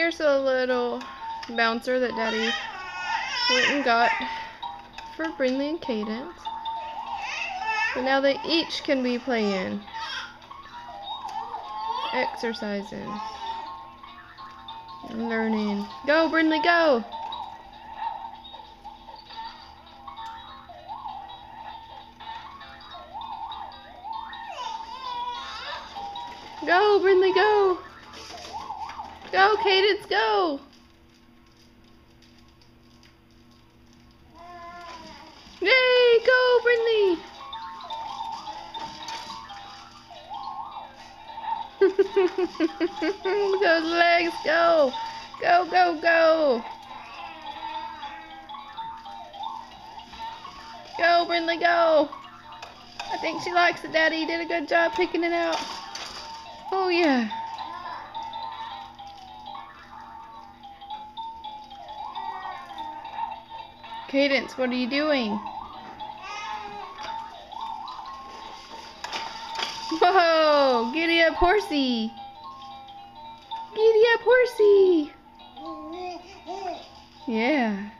here's a little bouncer that Daddy went and got for Brynlee and Cadence. So now they each can be playing, exercising, and learning. Go, Brynlee, go! Go, Brynlee, go! Go, Cadence, go! Yay, go, Brynlee! Those legs, go! Go, go, go! Go, Brynlee, go! I think she likes it, Daddy. You did a good job picking it out. Oh, yeah. Cadence, what are you doing? Whoa! Giddy up, horsey! Giddy up, horsey! Yeah.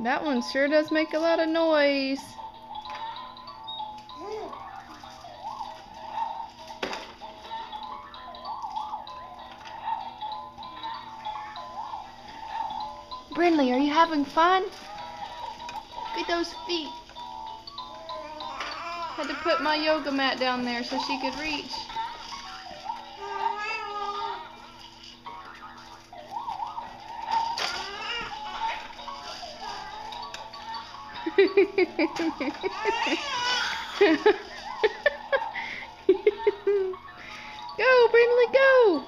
That one sure does make a lot of noise. Brynlee, are you having fun? Look at those feet. Had to put my yoga mat down there so she could reach. Go, Brynlee, go!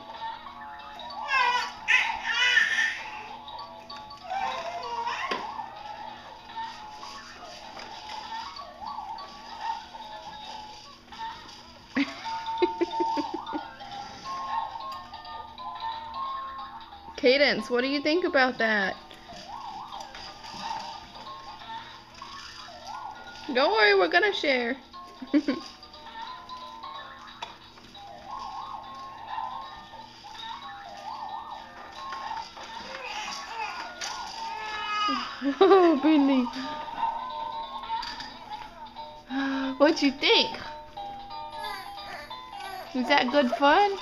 Cadence, what do you think about that? Don't worry, we're gonna share. Oh, Brynlee. What'd you think? Was that good fun?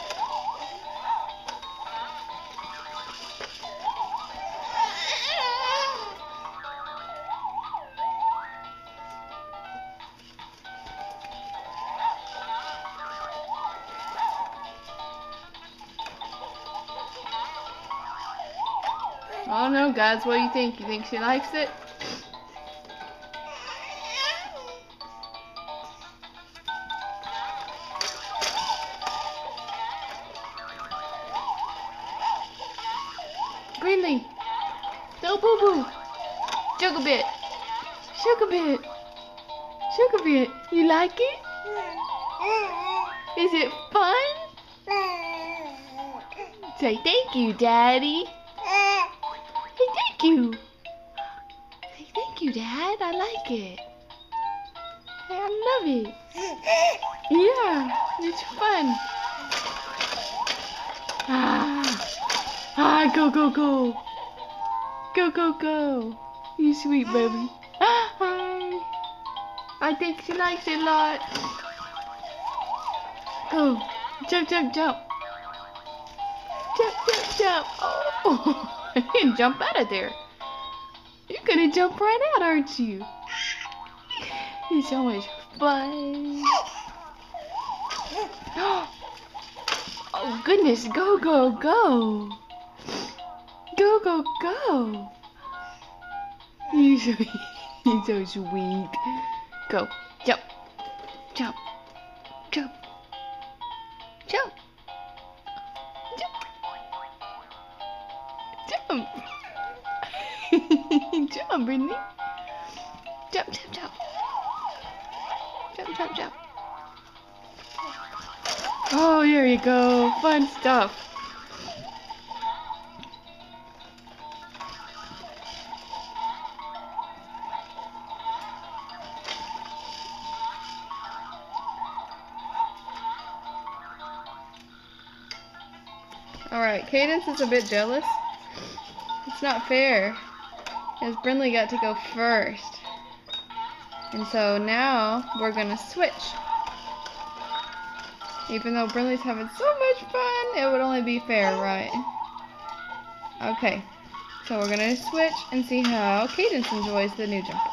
I don't know, guys. What do you think? You think she likes it? Brynlee, no boo boo. Sugar bit. Sugar bit. Sugar bit. You like it? Is it fun? Say thank you, Daddy. Say thank you. Say thank you, Dad. I like it. Hey, I love it. Yeah, it's fun. Go, go, go. Go, go, go. You sweet baby. Hi. I think she likes it a lot. Go. Jump, jump, jump. Jump, jump, jump. Oh, you can jump out of there. You're gonna jump right out, aren't you? It's so much fun. Oh, goodness. Go, go, go. Go, go, go. You're so sweet. Go. Jump. Jump. Jump. Jump. Jump. Jump. Jump, Brynlee. Jump, jump, jump. Jump, jump, jump. Oh, here you go. Fun stuff. Alright, Cadence is a bit jealous. It's not fair, because Brynlee got to go first. And so now we're gonna switch. Even though Brynlee's having so much fun, it would only be fair, right? Okay, so we're gonna switch and see how Cadence enjoys the new jump.